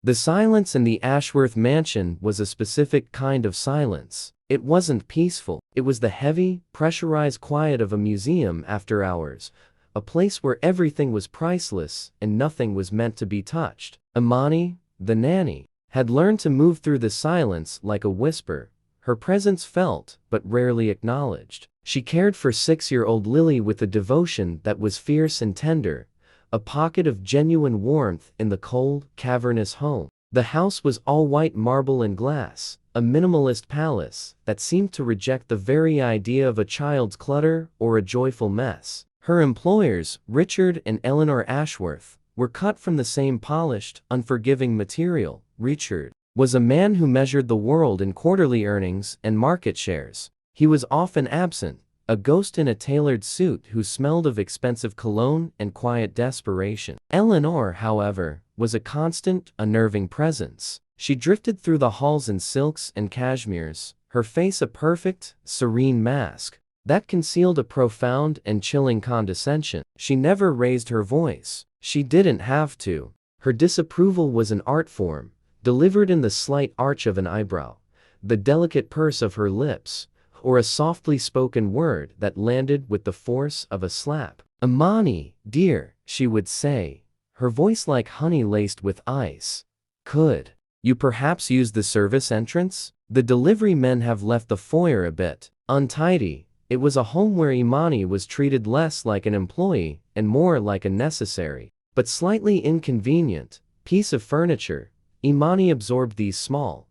The silence in the Ashworth mansion was a specific kind of silence. It wasn't peaceful. It was the heavy, pressurized quiet of a museum after hours, a place where everything was priceless and nothing was meant to be touched. Imani, the nanny, had learned to move through the silence like a whisper, her presence felt but rarely acknowledged. She cared for 6-year-old Lily with a devotion that was fierce and tender, a pocket of genuine warmth in the cold, cavernous home. The house was all white marble and glass, a minimalist palace that seemed to reject the very idea of a child's clutter or a joyful mess. Her employers, Richard and Eleanor Ashworth, were cut from the same polished, unforgiving material. Richard was a man who measured the world in quarterly earnings and market shares. He was often absent, a ghost in a tailored suit who smelled of expensive cologne and quiet desperation. Eleanor, however, was a constant, unnerving presence. She drifted through the halls in silks and cashmeres, her face a perfect, serene mask that concealed a profound and chilling condescension. She never raised her voice. She didn't have to. Her disapproval was an art form, delivered in the slight arch of an eyebrow, the delicate purse of her lips, or a softly spoken word that landed with the force of a slap. "Imani, dear," she would say, her voice like honey laced with ice. "Could you perhaps use the service entrance? The delivery men have left the foyer a bit untidy." It was a home where Imani was treated less like an employee and more like a necessary, but slightly inconvenient, piece of furniture. Imani absorbed these small,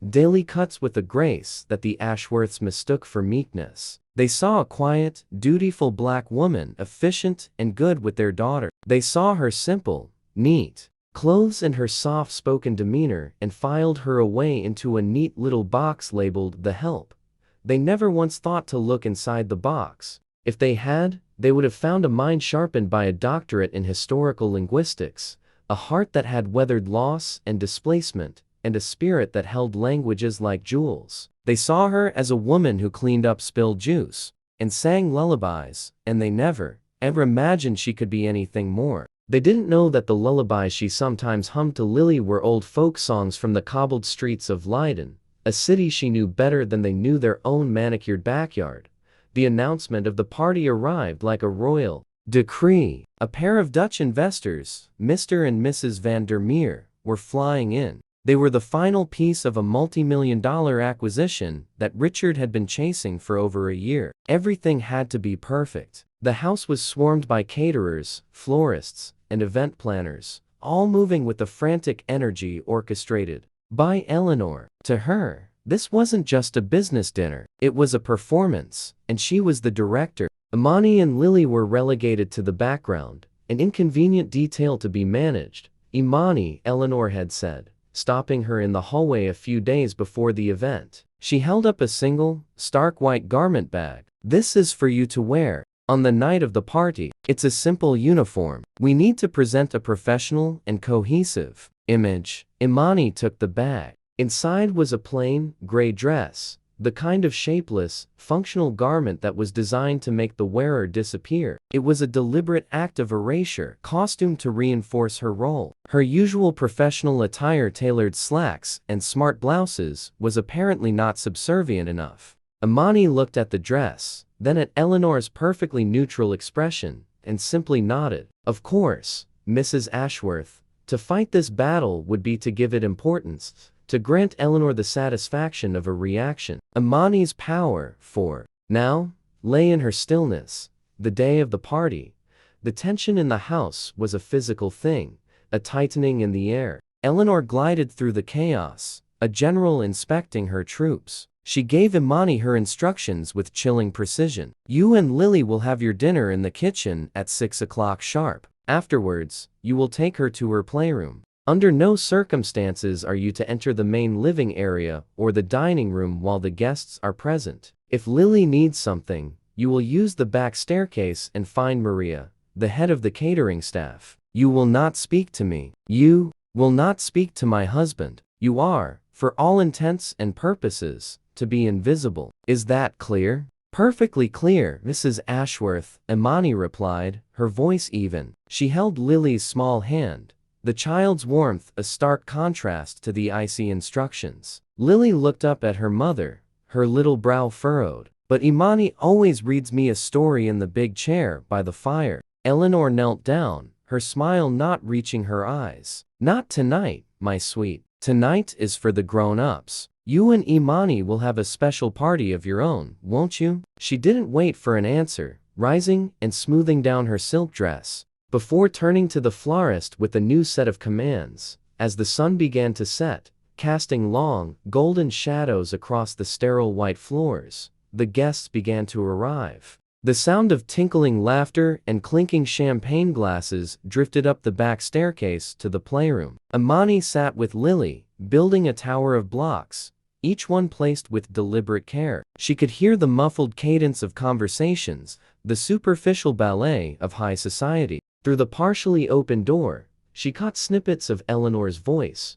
daily cuts with a grace that the Ashworths mistook for meekness. They saw a quiet, dutiful black woman, efficient and good with their daughter. They saw her simple, neat clothes and her soft-spoken demeanor and filed her away into a neat little box labeled "The Help." They never once thought to look inside the box. If they had, they would have found a mind sharpened by a doctorate in historical linguistics, a heart that had weathered loss and displacement, and a spirit that held languages like jewels. They saw her as a woman who cleaned up spilled juice and sang lullabies, and they never, ever imagined she could be anything more. They didn't know that the lullabies she sometimes hummed to Lily were old folk songs from the cobbled streets of Leiden, a city she knew better than they knew their own manicured backyard. The announcement of the party arrived like a royal decree. A pair of Dutch investors, Mr. and Mrs. van der Meer, were flying in. They were the final piece of a multi-million-dollar acquisition that Richard had been chasing for over a year. Everything had to be perfect. The house was swarmed by caterers, florists, and event planners, all moving with the frantic energy orchestrated by Eleanor. To her, this wasn't just a business dinner, it was a performance, and she was the director. Imani and Lily were relegated to the background, an inconvenient detail to be managed. "Imani," Eleanor had said, stopping her in the hallway a few days before the event. She held up a single, stark white garment bag. "This is for you to wear on the night of the party. It's a simple uniform. We need to present a professional and cohesive image." Imani took the bag. Inside was a plain, gray dress, the kind of shapeless, functional garment that was designed to make the wearer disappear. It was a deliberate act of erasure, costumed to reinforce her role. Her usual professional attire, tailored slacks and smart blouses, was apparently not subservient enough. Imani looked at the dress, then at Eleanor's perfectly neutral expression, and simply nodded. Of course, Mrs. Ashworth. To fight this battle would be to give it importance, to grant Eleanor the satisfaction of a reaction. Imani's power, for now, lay in her stillness. The day of the party, the tension in the house was a physical thing, a tightening in the air. Eleanor glided through the chaos, a general inspecting her troops. She gave Imani her instructions with chilling precision. "You and Lily will have your dinner in the kitchen at 6 o'clock sharp. Afterwards, you will take her to her playroom. Under no circumstances are you to enter the main living area or the dining room while the guests are present. If Lily needs something, you will use the back staircase and find Maria, the head of the catering staff. You will not speak to me. You will not speak to my husband. You are, for all intents and purposes, to be invisible. Is that clear?" "Perfectly clear, Mrs. Ashworth," Imani replied, her voice even. She held Lily's small hand, the child's warmth a stark contrast to the icy instructions. Lily looked up at her mother, her little brow furrowed. But Imani always reads me a story in the big chair by the fire. Eleanor knelt down, her smile not reaching her eyes. Not tonight, my sweet. Tonight is for the grown-ups. You and Imani will have a special party of your own, won't you? She didn't wait for an answer, rising and smoothing down her silk dress, before turning to the florist with a new set of commands. As the sun began to set, casting long, golden shadows across the sterile white floors, the guests began to arrive. The sound of tinkling laughter and clinking champagne glasses drifted up the back staircase to the playroom. Imani sat with Lily, building a tower of blocks, each one placed with deliberate care. She could hear the muffled cadence of conversations, the superficial ballet of high society. Through the partially open door, she caught snippets of Eleanor's voice,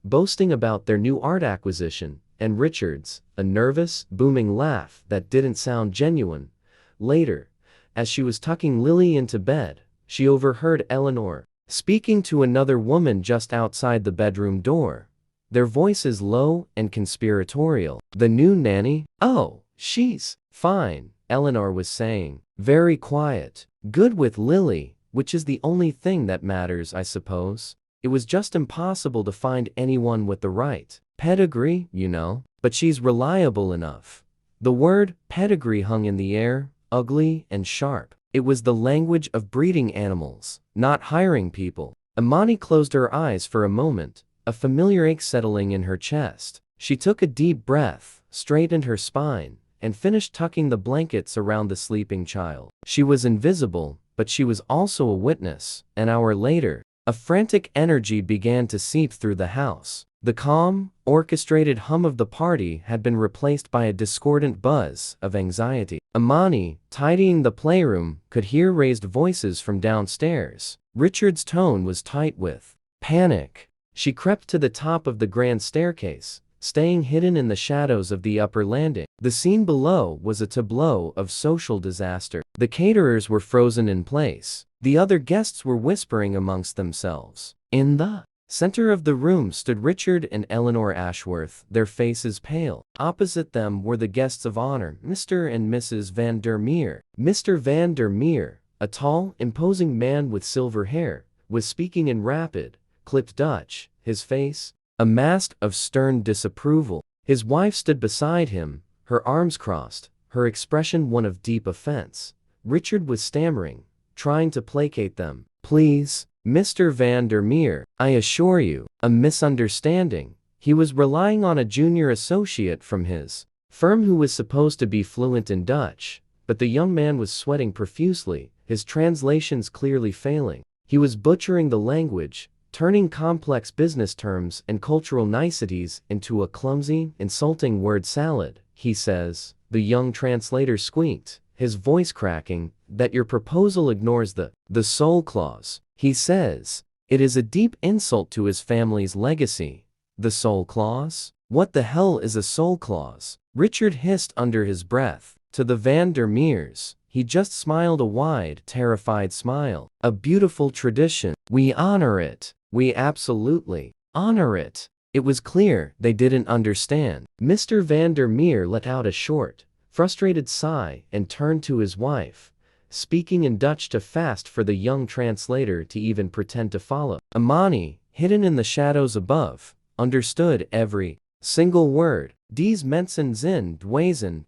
boasting about their new art acquisition, and Richard's, a nervous, booming laugh that didn't sound genuine. Later, as she was tucking Lily into bed, she overheard Eleanor speaking to another woman just outside the bedroom door, their voices low and conspiratorial. The new nanny? Oh, she's fine, Eleanor was saying, very quiet. Good with Lily, which is the only thing that matters, I suppose. It was just impossible to find anyone with the right pedigree, you know, but she's reliable enough. The word pedigree hung in the air, ugly and sharp. It was the language of breeding animals, not hiring people. Imani closed her eyes for a moment, a familiar ache settling in her chest. She took a deep breath, straightened her spine, and finished tucking the blankets around the sleeping child. She was invisible, but she was also a witness. An hour later, a frantic energy began to seep through the house. The calm, orchestrated hum of the party had been replaced by a discordant buzz of anxiety. Imani, tidying the playroom, could hear raised voices from downstairs. Richard's tone was tight with panic. She crept to the top of the grand staircase, staying hidden in the shadows of the upper landing. The scene below was a tableau of social disaster. The caterers were frozen in place. The other guests were whispering amongst themselves. In the center of the room stood Richard and Eleanor Ashworth, their faces pale. Opposite them were the guests of honor, Mr. and Mrs. Van der Meer. Mr. Van der Meer, a tall, imposing man with silver hair, was speaking in rapid, clipped Dutch, his face a mask of stern disapproval. His wife stood beside him, her arms crossed, her expression one of deep offense. Richard was stammering, trying to placate them. Please, Mr. Van der Meer, I assure you, a misunderstanding. He was relying on a junior associate from his firm who was supposed to be fluent in Dutch, but the young man was sweating profusely, his translations clearly failing. He was butchering the language, turning complex business terms and cultural niceties into a clumsy, insulting word salad. He says, the young translator squeaked, his voice cracking, that your proposal ignores the soul clause. He says, it is a deep insult to his family's legacy. The soul clause? What the hell is a soul clause? Richard hissed under his breath. To the Van der Meers, he just smiled a wide, terrified smile. A beautiful tradition. We honor it. We absolutely honor it. It was clear they didn't understand. Mr. Van der Meer let out a short, frustrated sigh and turned to his wife, speaking in Dutch too fast for the young translator to even pretend to follow. Imani, hidden in the shadows above, understood every single word. Dies mensen zijn dwazen,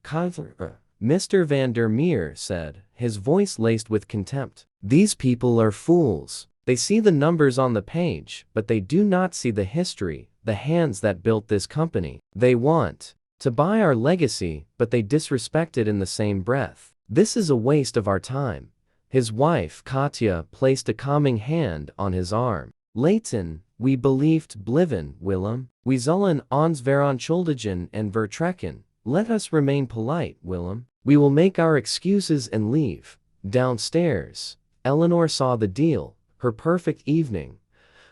Mr. Van der Meer said, his voice laced with contempt. These people are fools. They see the numbers on the page, but they do not see the history, the hands that built this company. They want to buy our legacy, but they disrespect it in the same breath. This is a waste of our time. His wife, Katja, placed a calming hand on his arm. Leighton, we believed bliven, Willem. We zullen ons verontschuldigen en vertrekken. Let us remain polite, Willem. We will make our excuses and leave. Downstairs, Eleanor saw the deal, her perfect evening,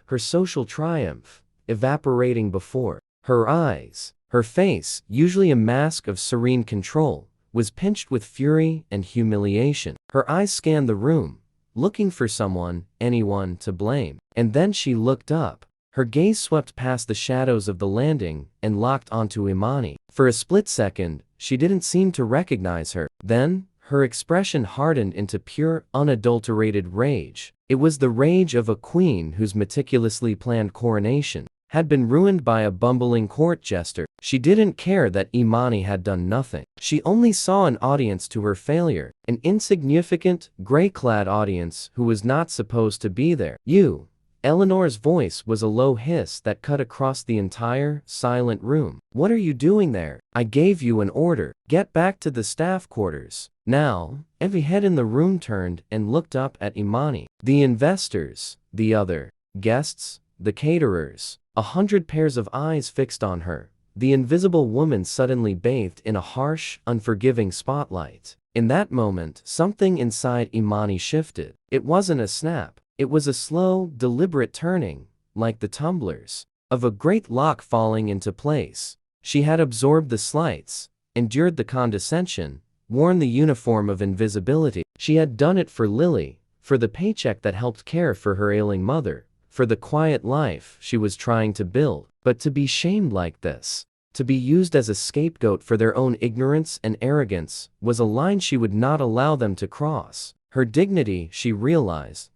her social triumph, evaporating before her eyes. Her face, usually a mask of serene control, was pinched with fury and humiliation. Her eyes scanned the room, looking for someone, anyone, to blame. And then she looked up. Her gaze swept past the shadows of the landing and locked onto Imani. For a split second, she didn't seem to recognize her. Then, her expression hardened into pure, unadulterated rage. It was the rage of a queen whose meticulously planned coronation had been ruined by a bumbling court jester. She didn't care that Imani had done nothing. She only saw an audience to her failure, an insignificant, gray-clad audience who was not supposed to be there. You. Eleanor's voice was a low hiss that cut across the entire, silent room. What are you doing there? I gave you an order. Get back to the staff quarters. Now, every head in the room turned and looked up at Imani. The investors, the other guests, the caterers. 100 pairs of eyes fixed on her. The invisible woman suddenly bathed in a harsh, unforgiving spotlight. In that moment, something inside Imani shifted. It wasn't a snap. It was a slow, deliberate turning, like the tumblers of a great lock falling into place. She had absorbed the slights, endured the condescension, worn the uniform of invisibility. She had done it for Lily, for the paycheck that helped care for her ailing mother, for the quiet life she was trying to build. But to be shamed like this, to be used as a scapegoat for their own ignorance and arrogance, was a line she would not allow them to cross. Her dignity, she realized,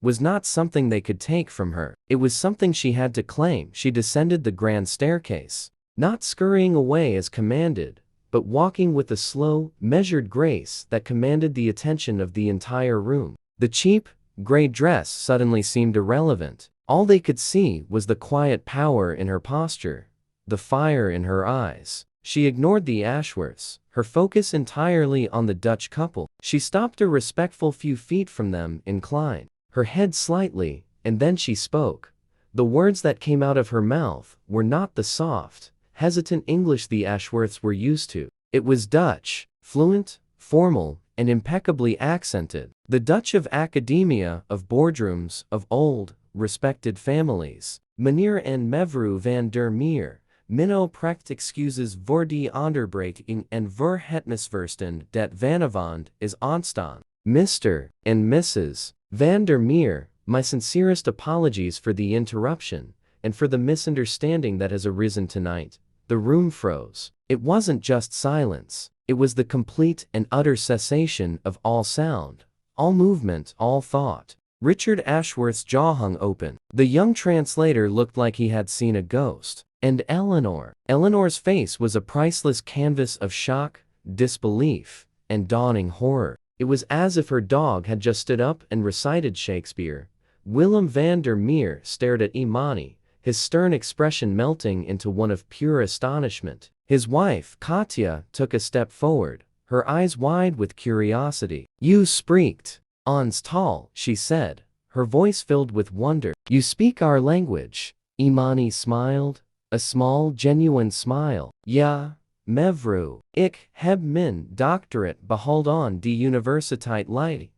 was not something they could take from her. It was something she had to claim. She descended the grand staircase, not scurrying away as commanded, but walking with a slow, measured grace that commanded the attention of the entire room. The cheap, gray dress suddenly seemed irrelevant. All they could see was the quiet power in her posture, the fire in her eyes. She ignored the Ashworths, her focus entirely on the Dutch couple. She stopped a respectful few feet from them, inclined her head slightly, and then she spoke. The words that came out of her mouth were not the soft, hesitant English the Ashworths were used to. It was Dutch, fluent, formal, and impeccably accented. The Dutch of academia, of boardrooms, of old, respected families. Meneer en mevrouw van der Meer, minno pracht excuses voor die onderbreking en voor het misverstand dat vanavond is ontstaan. Mr. and Mrs. van der Meer, my sincerest apologies for the interruption, and for the misunderstanding that has arisen tonight. The room froze. It wasn't just silence. It was the complete and utter cessation of all sound, all movement, all thought. Richard Ashworth's jaw hung open. The young translator looked like he had seen a ghost. And Eleanor. Eleanor's face was a priceless canvas of shock, disbelief, and dawning horror. It was as if her dog had just stood up and recited Shakespeare. Willem van der Meer stared at Imani, his stern expression melting into one of pure astonishment. His wife, Katja, took a step forward, her eyes wide with curiosity. You spreekt ons taal, she said, her voice filled with wonder. You speak our language. Imani smiled, a small, genuine smile. Ja, mevrouw, ik heb mijn doctorate behaald aan de Universiteit Leiden.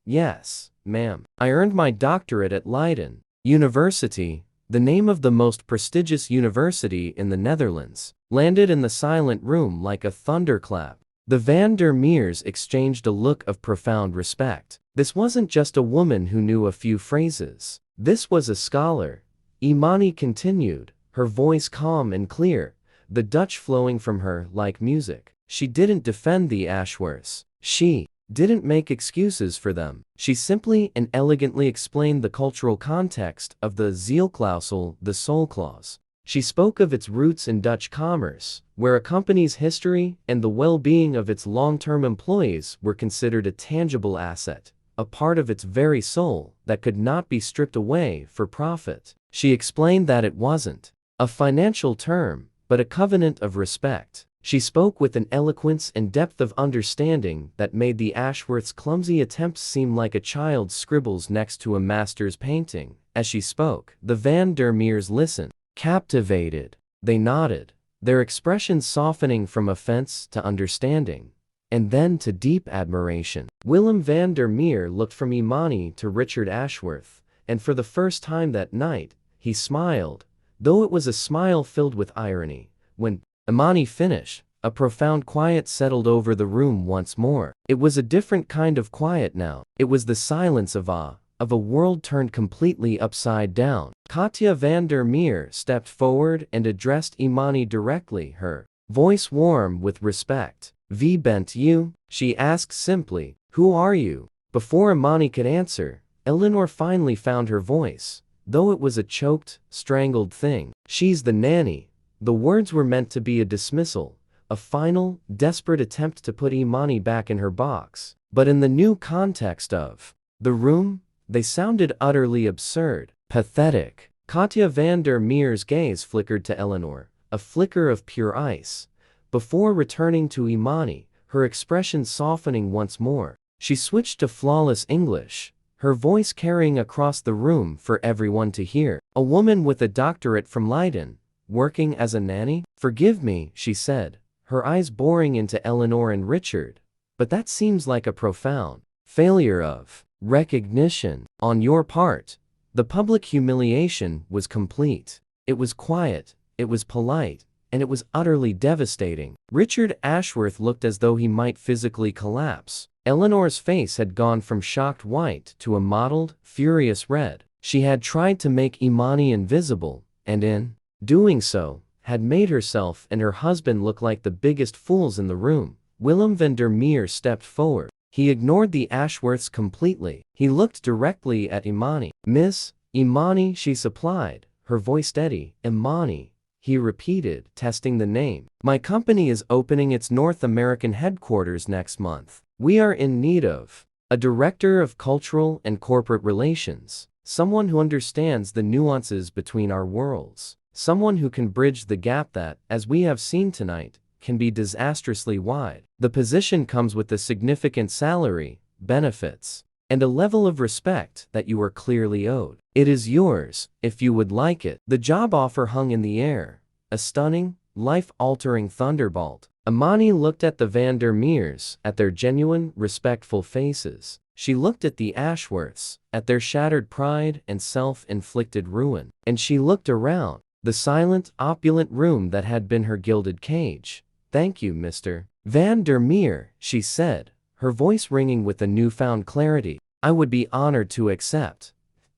Yes, ma'am. I earned my doctorate at Leiden University, the name of the most prestigious university in the Netherlands, landed in the silent room like a thunderclap. The Van der Meers exchanged a look of profound respect. This wasn't just a woman who knew a few phrases. This was a scholar. Imani continued, her voice calm and clear, the Dutch flowing from her like music. She didn't defend the Ashworths. She didn't make excuses for them. She simply and elegantly explained the cultural context of the Zielklausel, the soul clause. She spoke of its roots in Dutch commerce, where a company's history and the well-being of its long-term employees were considered a tangible asset, a part of its very soul that could not be stripped away for profit. She explained that it wasn't a financial term, but a covenant of respect. She spoke with an eloquence and depth of understanding that made the Ashworth's clumsy attempts seem like a child's scribbles next to a master's painting. As she spoke, the Van der Meers listened, captivated. They nodded, their expressions softening from offense to understanding, and then to deep admiration. Willem van der Meer looked from Imani to Richard Ashworth, and for the first time that night, he smiled, though it was a smile filled with irony. When Imani finished, A profound quiet settled over the room once more. It was a different kind of quiet now. It was the silence of awe, of a world turned completely upside down. Katja van der Meer stepped forward and addressed Imani directly, her voice warm with respect. Wie bent you? She asked simply. Who are you? Before Imani could answer, Eleanor finally found her voice, though it was a choked, strangled thing. She's the nanny. The words were meant to be a dismissal, a final, desperate attempt to put Imani back in her box. But in the new context of the room, they sounded utterly absurd, pathetic. Katja van der Meer's gaze flickered to Eleanor, a flicker of pure ice, before returning to Imani, her expression softening once more. She switched to flawless English, her voice carrying across the room for everyone to hear. A woman with a doctorate from Leiden, working as a nanny? Forgive me, she said, her eyes boring into Eleanor and Richard, but that seems like a profound failure of recognition on your part. The public humiliation was complete. It was quiet, it was polite, and it was utterly devastating. Richard Ashworth looked as though he might physically collapse. Eleanor's face had gone from shocked white to a mottled, furious red. She had tried to make Imani invisible, and in doing so, had made herself and her husband look like the biggest fools in the room. Willem van der Meer stepped forward. He ignored the Ashworths completely. He looked directly at Imani. Miss Imani, she supplied, her voice steady. Imani, he repeated, testing the name. My company is opening its North American headquarters next month. We are in need of a director of cultural and corporate relations, someone who understands the nuances between our worlds, someone who can bridge the gap that, as we have seen tonight, can be disastrously wide. The position comes with a significant salary, benefits, and a level of respect that you are clearly owed. It is yours, if you would like it. The job offer hung in the air, a stunning, life-altering thunderbolt. Imani looked at the Van der Meers, at their genuine, respectful faces. She looked at the Ashworths, at their shattered pride and self-inflicted ruin. And she looked around, the silent, opulent room that had been her gilded cage. Thank you, Mr. Van der Meer, she said, her voice ringing with a newfound clarity. I would be honored to accept.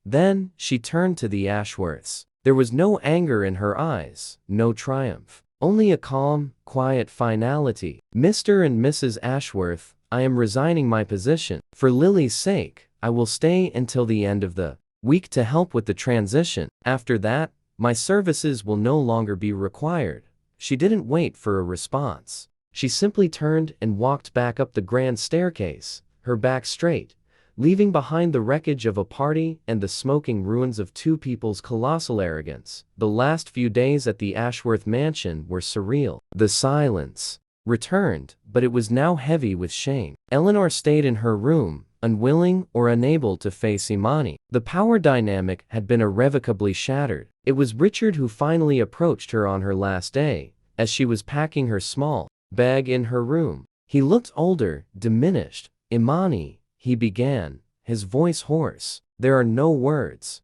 Then, she turned to the Ashworths. There was no anger in her eyes, no triumph. Only a calm, quiet finality. Mr. and Mrs. Ashworth, I am resigning my position. For Lily's sake, I will stay until the end of the week to help with the transition. After that, my services will no longer be required. She didn't wait for a response. She simply turned and walked back up the grand staircase, her back straight, leaving behind the wreckage of a party and the smoking ruins of two people's colossal arrogance. The last few days at the Ashworth mansion were surreal. The silence returned, but it was now heavy with shame. Eleanor stayed in her room, unwilling or unable to face Imani. The power dynamic had been irrevocably shattered. It was Richard who finally approached her on her last day, as she was packing her small bag in her room. He looked older, diminished. Imani, he began, his voice hoarse. There are no words.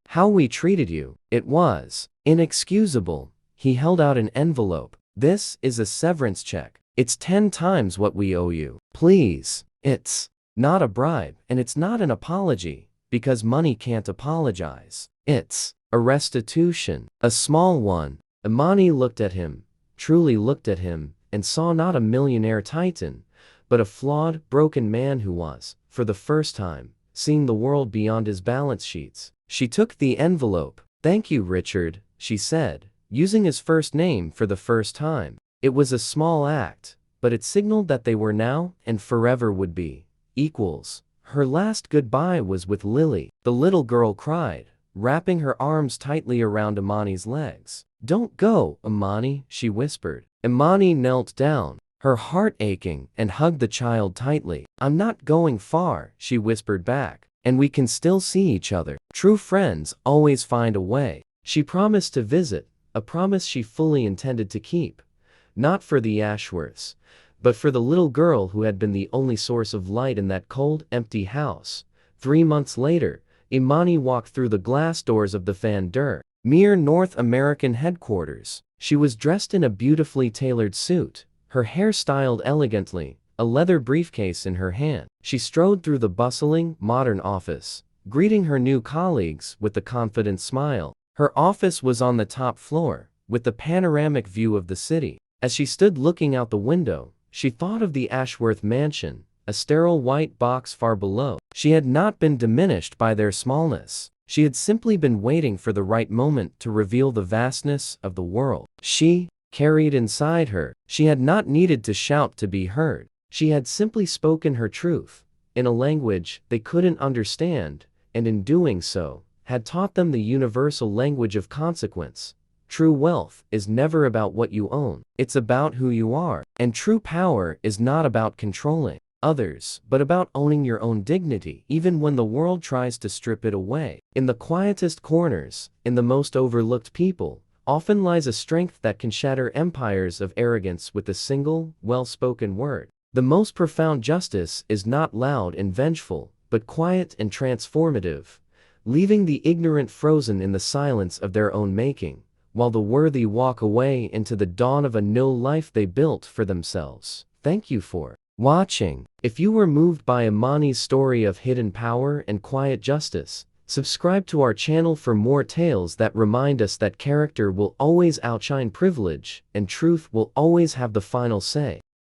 How we treated you. It was inexcusable. He held out an envelope. This is a severance check. It's 10 times what we owe you. Please. It's not a bribe, and it's not an apology, because money can't apologize. It's a restitution. A small one. Imani looked at him, truly looked at him, and saw not a millionaire titan, but a flawed, broken man who was, for the first time, seeing the world beyond his balance sheets. She took the envelope. Thank you, Richard, she said, using his first name for the first time. It was a small act, but it signaled that they were now, and forever would be, equals. Her last goodbye was with Lily. The little girl cried, wrapping her arms tightly around Imani's legs. Don't go, Imani, she whispered. Imani knelt down, her heart aching, and hugged the child tightly. I'm not going far, she whispered back, and we can still see each other. True friends always find a way. She promised to visit, a promise she fully intended to keep. Not for the Ashworths, but for the little girl who had been the only source of light in that cold, empty house. 3 months later, Imani walked through the glass doors of the Van der mere North American headquarters. She was dressed in a beautifully tailored suit, her hair styled elegantly, a leather briefcase in her hand. She strode through the bustling, modern office, greeting her new colleagues with a confident smile. Her office was on the top floor, with the panoramic view of the city. As she stood looking out the window, she thought of the Ashworth mansion, a sterile white box far below. She had not been diminished by their smallness. She had simply been waiting for the right moment to reveal the vastness of the world. She carried inside her. She had not needed to shout to be heard. She had simply spoken her truth, in a language they couldn't understand, and in doing so, had taught them the universal language of consequence. True wealth is never about what you own, it's about who you are. And true power is not about controlling others, but about owning your own dignity, even when the world tries to strip it away. In the quietest corners, in the most overlooked people, often lies a strength that can shatter empires of arrogance with a single, well-spoken word. The most profound justice is not loud and vengeful, but quiet and transformative, leaving the ignorant frozen in the silence of their own making, while the worthy walk away into the dawn of a new life they built for themselves. Thank you for watching. If you were moved by Imani's story of hidden power and quiet justice, subscribe to our channel for more tales that remind us that character will always outshine privilege, and truth will always have the final say.